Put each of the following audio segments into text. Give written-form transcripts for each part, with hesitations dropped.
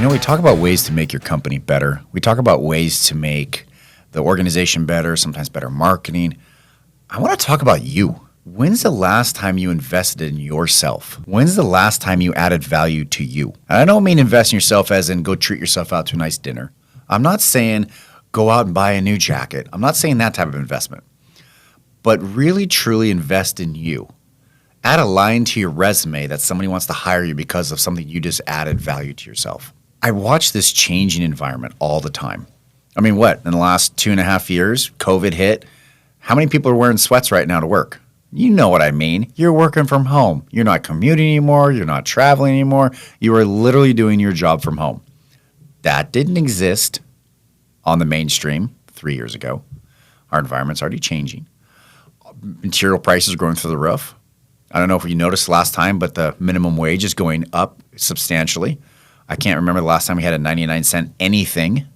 We talk about ways to make your company better. We talk about ways to make the organization better, sometimes better marketing. I want to talk about you. When's the last time you invested in yourself? When's the last time you added value to you? And I don't mean invest in yourself as in go treat yourself out to a nice dinner. I'm not saying go out and buy a new jacket. I'm not saying that type of investment. But really, truly invest in you. Add a line to your resume that somebody wants to hire you because of something you just added value to yourself. I watch this changing environment all the time. I mean, what? In the last 2.5 years, COVID hit. How many people are wearing sweats right now to work? You know what I mean. You're working from home. You're not commuting anymore. You're not traveling anymore. You are literally doing your job from home. That didn't exist on the mainstream 3 years ago. Our environment's already changing. Material prices are going through the roof. I don't know if you noticed last time, but the minimum wage is going up substantially. I can't remember the last time we had a 99-cent anything.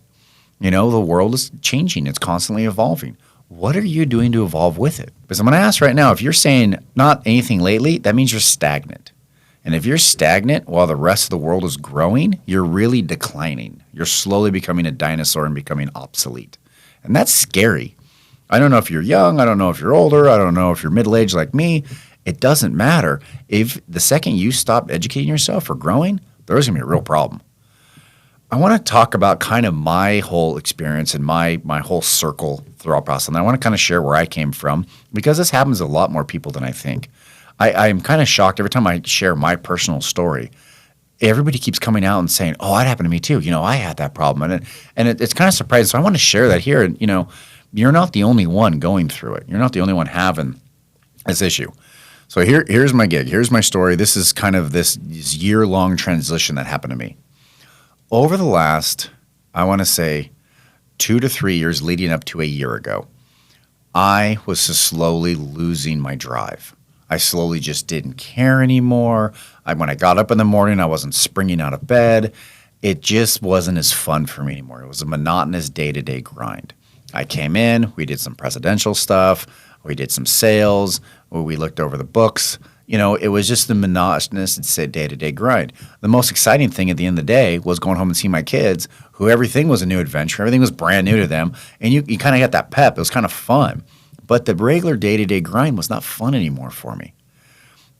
The world is changing. It's constantly evolving. What are you doing to evolve with it? Because I'm going to ask right now, if you're saying not anything lately, that means you're stagnant. And if you're stagnant while the rest of the world is growing, you're really declining. You're slowly becoming a dinosaur and becoming obsolete. And that's scary. I don't know if you're young. I don't know if you're older. I don't know if you're middle-aged like me. It doesn't matter. If the second you stop educating yourself or growing, there's going to be a real problem. I want to talk about kind of my whole experience and my whole circle throughout process. And I want to kind of share where I came from because this happens to a lot more people than I think. I'm kind of shocked every time I share my personal story. Everybody keeps coming out and saying, oh, that happened to me too. I had that problem. And it's kind of surprising. So I want to share that here. And, you're not the only one going through it. You're not the only one having this issue. So here's my gig. Here's my story. This is kind of this year-long transition that happened to me. Over the last, I want to say, 2 to 3 years leading up to a year ago, I was just slowly losing my drive. I slowly just didn't care anymore. When I got up in the morning, I wasn't springing out of bed. It just wasn't as fun for me anymore. It was a monotonous day-to-day grind. I came in, we did some presidential stuff, we did some sales, we looked over the books. It was just the monotonous day-to-day grind. The most exciting thing at the end of the day was going home and seeing my kids, who everything was a new adventure. Everything was brand new to them. And you kind of got that pep. It was kind of fun. But the regular day-to-day grind was not fun anymore for me.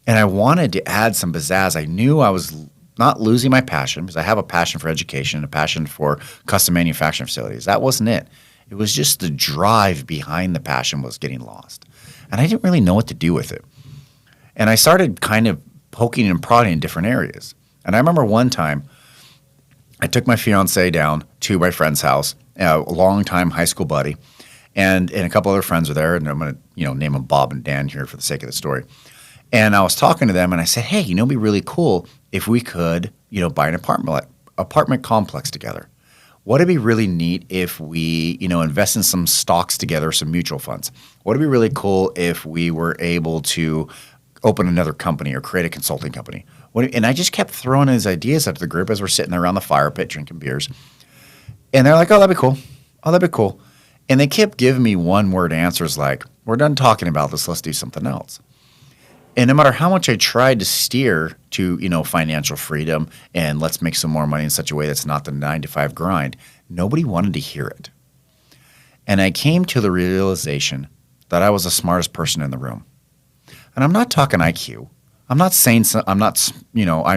And I wanted to add some pizzazz. I knew I was not losing my passion because I have a passion for education, a passion for custom manufacturing facilities. That wasn't it. It was just the drive behind the passion was getting lost. And I didn't really know what to do with it. And I started kind of poking and prodding in different areas. And I remember one time I took my fiance down to my friend's house, a longtime high school buddy, and a couple other friends were there. And I'm going to name them Bob and Dan here for the sake of the story. And I was talking to them, and I said, hey, it'd be really cool if we could, buy an apartment complex together. What'd be really neat if we, invest in some stocks together, some mutual funds? What'd be really cool if we were able to open another company or create a consulting company? And I just kept throwing these ideas out to the group as we're sitting there around the fire pit drinking beers. And they're like, oh, that'd be cool. Oh, that'd be cool. And they kept giving me one-word answers like, we're done talking about this. Let's do something else. And no matter how much I tried to steer to, financial freedom and let's make some more money in such a way that's not the 9-to-5 grind, nobody wanted to hear it. And I came to the realization that I was the smartest person in the room. And I'm not talking IQ. I'm not saying I'm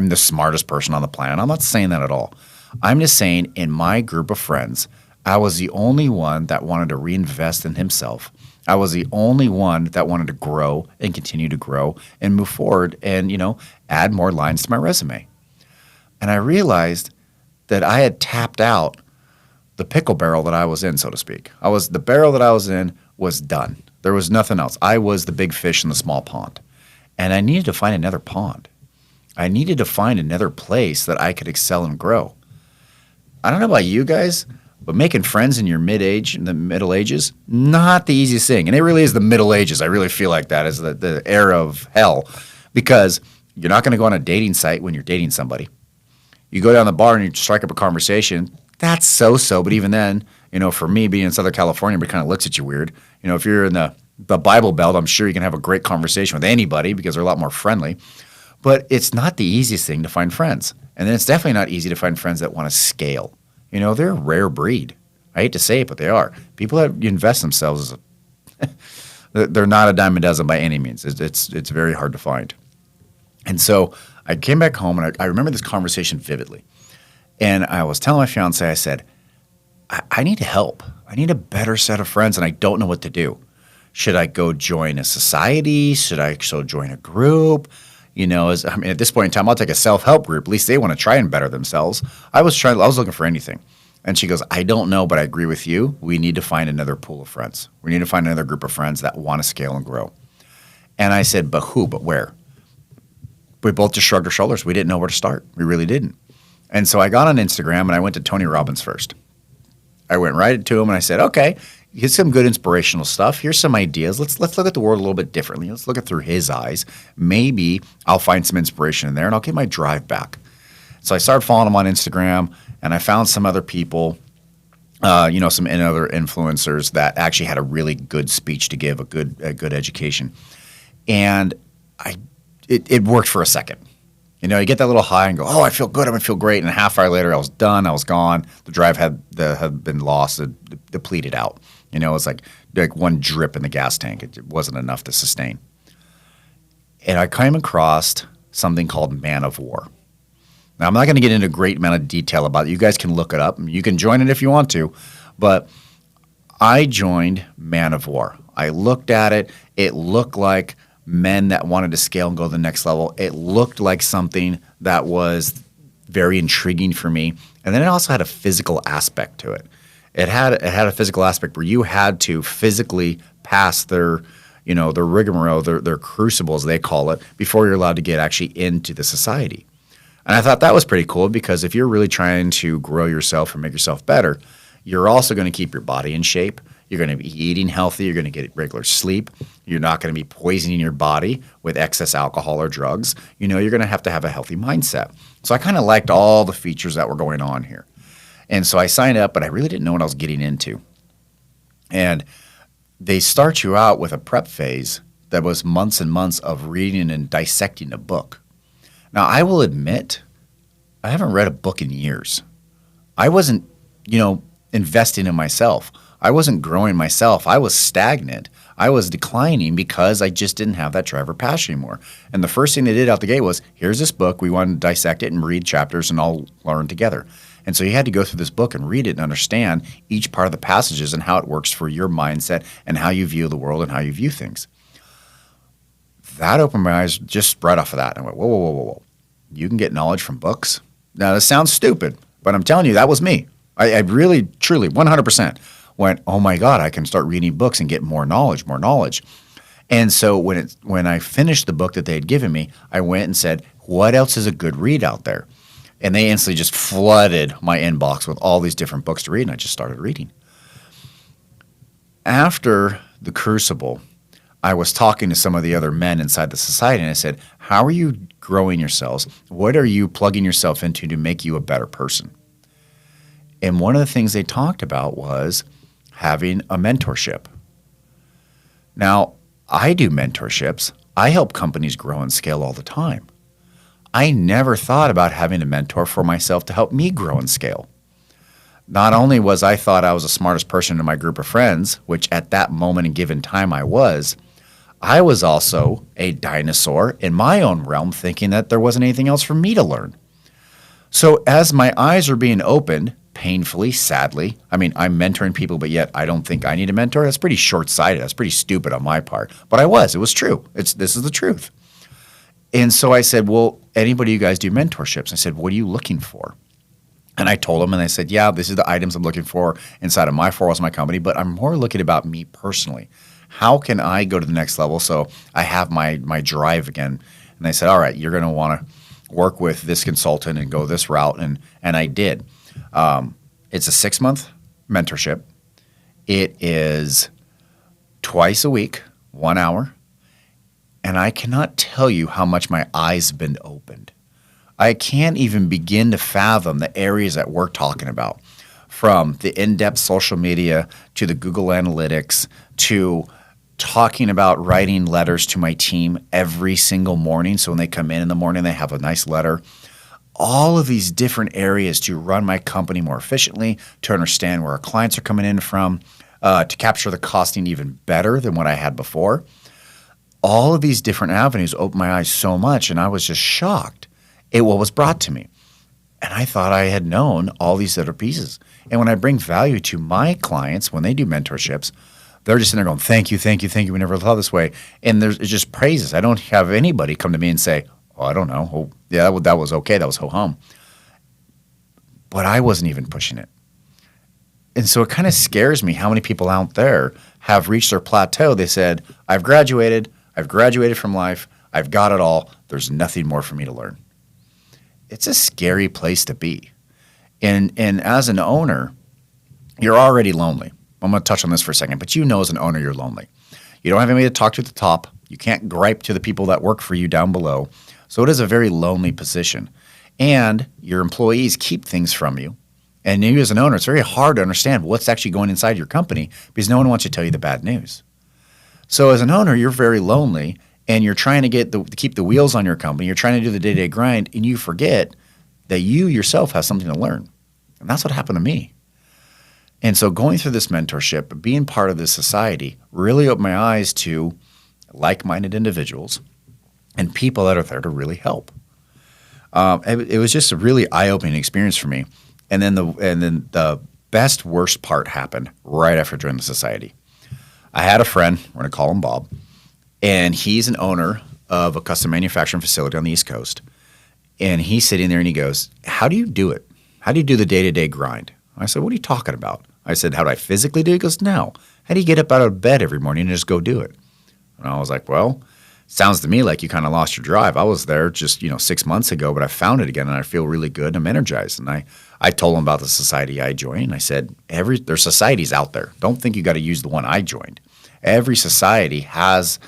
the smartest person on the planet. I'm not saying that at all. I'm just saying in my group of friends, I was the only one that wanted to reinvest in himself. I was the only one that wanted to grow and continue to grow and move forward and, add more lines to my resume. And I realized that I had tapped out the pickle barrel that I was in, so to speak. The barrel that I was in was done. There was nothing else. I was the big fish in the small pond. And I needed to find another pond. I needed to find another place that I could excel and grow. I don't know about you guys, but making friends in your the middle ages, not the easiest thing. And it really is the Middle Ages. I really feel like that is the era of hell because you're not going to go on a dating site when you're dating somebody. You go down the bar and you strike up a conversation. That's so-so, but even then, for me being in Southern California, everybody kind of looks at you weird. If you're in the Bible Belt, I'm sure you can have a great conversation with anybody because they're a lot more friendly. But it's not the easiest thing to find friends. And then it's definitely not easy to find friends that want to scale. They're a rare breed. I hate to say it, but they are. People that invest themselves, they're not a dime a dozen by any means. It's very hard to find. And so I came back home, and I remember this conversation vividly. And I was telling my fiance, I said, I need help. I need a better set of friends, and I don't know what to do. Should I go join a society? Should I join a group? At this point in time, I'll take a self-help group. At least they want to try and better themselves. I was looking for anything. And she goes, I don't know, but I agree with you. We need to find another pool of friends. We need to find another group of friends that want to scale and grow. And I said, but who? But where? We both just shrugged our shoulders. We didn't know where to start. We really didn't. And so I got on Instagram, and I went to Tony Robbins first. I went right to him, and I said, okay, here's some good inspirational stuff. Here's some ideas. Let's look at the world a little bit differently. Let's look at it through his eyes. Maybe I'll find some inspiration in there, and I'll get my drive back. So I started following him on Instagram, and I found some other people, some other influencers that actually had a really good speech to give, a good education. And it worked for a second. You get that little high and go, oh, I feel good, I'm going to feel great. And a half hour later, I was done, I was gone. The drive had been lost, depleted out. It's like one drip in the gas tank. It wasn't enough to sustain. And I came across something called Man of War. Now, I'm not going to get into a great amount of detail about it. You guys can look it up. You can join it if you want to. But I joined Man of War. I looked at it. It looked like men that wanted to scale and go to the next level. It looked like something that was very intriguing for me. And then it also had a physical aspect to it. It had a physical aspect where you had to physically pass their rigmarole, their crucibles, they call it, before you're allowed to get actually into the society. And I thought that was pretty cool because if you're really trying to grow yourself and make yourself better, you're also going to keep your body in shape. You're going to be eating healthy. You're going to get regular sleep. You're not going to be poisoning your body with excess alcohol or drugs. You're going to have a healthy mindset. So I kind of liked all the features that were going on here. And so I signed up, but I really didn't know what I was getting into. And they start you out with a prep phase that was months and months of reading and dissecting a book. Now, I will admit, I haven't read a book in years. I wasn't, investing in myself. I wasn't growing myself. I was stagnant. I was declining because I just didn't have that drive or passion anymore. And the first thing they did out the gate was, here's this book. We want to dissect it and read chapters and all learn together. And so you had to go through this book and read it and understand each part of the passages and how it works for your mindset and how you view the world and how you view things. That opened my eyes just right off of that. And I went, whoa. You can get knowledge from books? Now, this sounds stupid, but I'm telling you, that was me. I really, truly, 100% went, oh my God, I can start reading books and get more knowledge. And so when I finished the book that they had given me, I went and said, what else is a good read out there? And they instantly just flooded my inbox with all these different books to read, and I just started reading. After the Crucible, I was talking to some of the other men inside the society, and I said, how are you growing yourselves? What are you plugging yourself into to make you a better person? And one of the things they talked about was having a mentorship. Now, I do mentorships. I help companies grow and scale all the time. I never thought about having a mentor for myself to help me grow and scale. Not only was I thought I was the smartest person in my group of friends, which at that moment and given time I was also a dinosaur in my own realm thinking that there wasn't anything else for me to learn. So as my eyes are being opened, painfully, sadly, I'm mentoring people, but yet I don't think I need a mentor. That's pretty short-sighted. That's pretty stupid on my part. But it was true. This is the truth. And so I said, well, anybody you guys do mentorships? I said, what are you looking for? And I told them, and they said, yeah, this is the items I'm looking for inside of my four walls of my company, but I'm more looking about me personally. How can I go to the next level so I have my drive again? And they said, all right, you're going to want to work with this consultant and go this route, and I did. It's a 6-month mentorship. It is twice a week, 1 hour, and I cannot tell you how much my eyes have been opened. I can't even begin to fathom the areas that we're talking about, from the in-depth social media to the Google Analytics to talking about writing letters to my team every single morning. So when they come in the morning, they have a nice letter. All of these different areas to run my company more efficiently, to understand where our clients are coming in from, to capture the costing even better than what I had before. All of these different avenues opened my eyes so much, and I was just shocked at what was brought to me. And I thought I had known all these other pieces. And when I bring value to my clients, when they do mentorships, they're just sitting there going, thank you, thank you, thank you. We never thought this way. And it's just praises. I don't have anybody come to me and say, oh, I don't know. Oh, yeah, that was okay. That was ho-hum. But I wasn't even pushing it. And so it kind of scares me how many people out there have reached their plateau. They said, I've graduated from life. I've got it all. There's nothing more for me to learn. It's a scary place to be. And as an owner, you're already lonely. I'm going to touch on this for a second, but as an owner, you're lonely. You don't have anybody to talk to at the top. You can't gripe to the people that work for you down below. So it is a very lonely position. And your employees keep things from you. And you as an owner, it's very hard to understand what's actually going inside your company because no one wants to tell you the bad news. So as an owner, you're very lonely, and you're trying to keep the wheels on your company. You're trying to do the day-to-day grind, and you forget that you yourself have something to learn. And that's what happened to me. And so going through this mentorship, being part of this society, really opened my eyes to like-minded individuals and people that are there to really help. It was just a really eye-opening experience for me. And then the best worst part happened right after joining the society. I had a friend, we're going to call him Bob, and he's an owner of a custom manufacturing facility on the East Coast. And he's sitting there and he goes, how do you do it? How do you do the day-to-day grind? I said, what are you talking about? I said, how do I physically do it? He goes, no. How do you get up out of bed every morning and just go do it? And I was like, well, sounds to me like you kind of lost your drive. I was there just 6 months ago, but I found it again and I feel really good. I'm energized. And I told him about the society I joined. And I said, there's societies out there. Don't think you got to use the one I joined. Every society has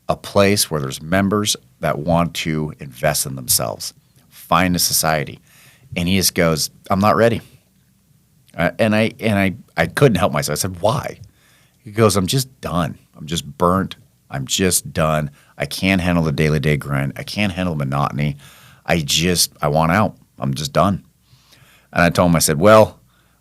a place where there's members that want to invest in themselves. Find a society. And he just goes, I'm not ready. And I couldn't help myself. I said, why? He goes, I'm just done. I'm just burnt. I'm just done. I can't handle the daily grind. I can't handle monotony. I want out. I'm just done. And I told him, I said, well,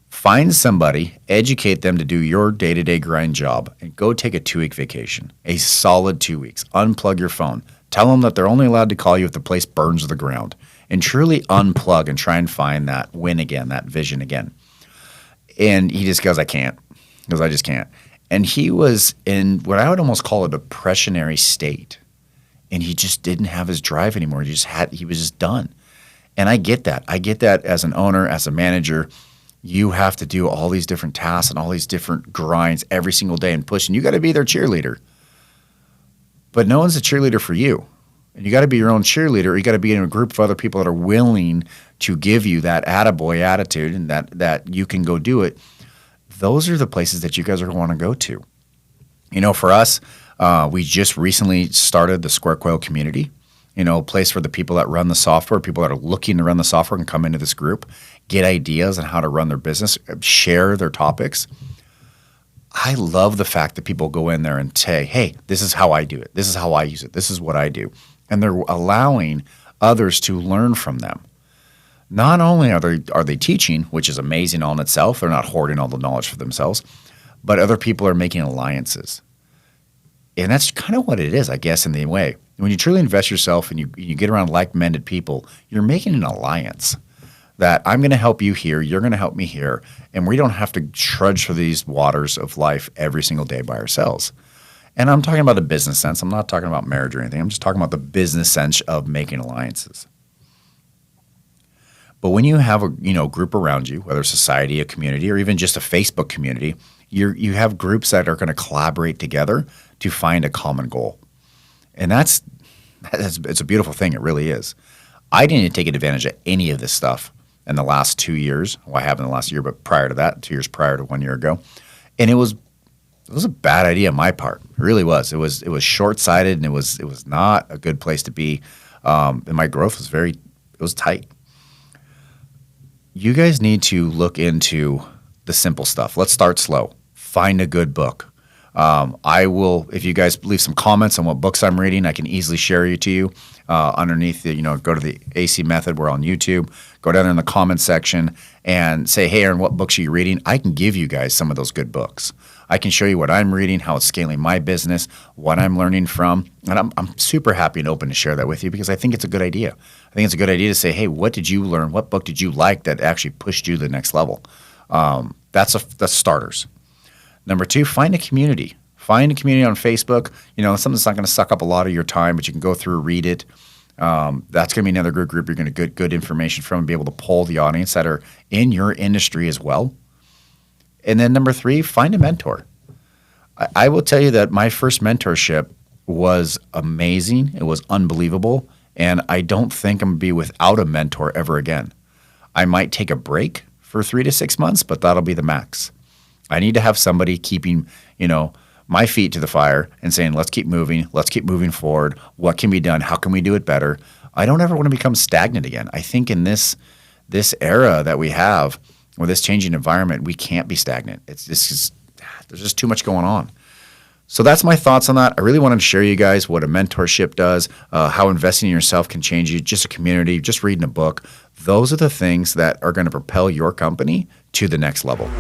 find somebody, educate them to do your day-to-day grind job, and go take a 2-week vacation, a solid 2 weeks. Unplug your phone. Tell them that they're only allowed to call you if the place burns to the ground. And truly unplug and try and find that win again, that vision again. And he just goes, I can't. He goes, I just can't. And he was in what I would almost call a depressionary state. And he just didn't have his drive anymore. He was just done. And I get that. I get that as an owner, as a manager. You have to do all these different tasks and all these different grinds every single day and push. And you got to be their cheerleader. But no one's a cheerleader for you. And you got to be your own cheerleader. You got to be in a group of other people that are willing to give you that attaboy attitude and that you can go do it. Those are the places that you guys are going to want to go to. For us, we just recently started the Square Coil community, a place for the people that run the software, people that are looking to run the software can come into this group, get ideas on how to run their business, share their topics. I love the fact that people go in there and say, hey, this is how I do it. This is how I use it. This is what I do. And they're allowing others to learn from them. Not only are they teaching, which is amazing all in itself, they're not hoarding all the knowledge for themselves, but other people are making alliances. And that's kind of what it is, I guess, in the way. When you truly invest yourself and you get around like-minded people, you're making an alliance that I'm going to help you here, you're going to help me here, and we don't have to trudge through these waters of life every single day by ourselves. And I'm talking about a business sense. I'm not talking about marriage or anything. I'm just talking about the business sense of making alliances. But when you have a group around you, whether society, a community, or even just a Facebook community, you have groups that are going to collaborate together to find a common goal. And it's a beautiful thing. It really is. I didn't take advantage of any of this stuff in the last 2 years. Well, I have in the last year, but prior to that, 2 years prior to 1 year ago. And it was a bad idea on my part. It really was. It was short-sighted, and it was not a good place to be. And my growth was tight. You guys need to look into the simple stuff. Let's start slow. Find a good book. I will, if you guys leave some comments on what books I'm reading, I can easily share it to you underneath the, go to the AC Method. We're on YouTube. Go down in the comments section and say, hey, Aaron, what books are you reading? I can give you guys some of those good books. I can show you what I'm reading, how it's scaling my business, what I'm learning from. And I'm super happy and open to share that with you because I think it's a good idea. I think it's a good idea to say, hey, what did you learn? What book did you like that actually pushed you to the next level? That's starters. Number 2, find a community. Find a community on Facebook. Something that's not going to suck up a lot of your time, but you can go through, read it. That's going to be another good group you're going to get good information from and be able to pull the audience that are in your industry as well. And then number 3, find a mentor. I will tell you that my first mentorship was amazing. It was unbelievable. And I don't think I'm going to be without a mentor ever again. I might take a break for 3 to 6 months, but that'll be the max. I need to have somebody keeping, my feet to the fire and saying, let's keep moving forward. What can be done? How can we do it better? I don't ever want to become stagnant again. I think in this era that we have, or this changing environment, we can't be stagnant. There's just too much going on. So that's my thoughts on that. I really wanted to share you guys what a mentorship does, how investing in yourself can change you, just a community, just reading a book. Those are the things that are going to propel your company to the next level.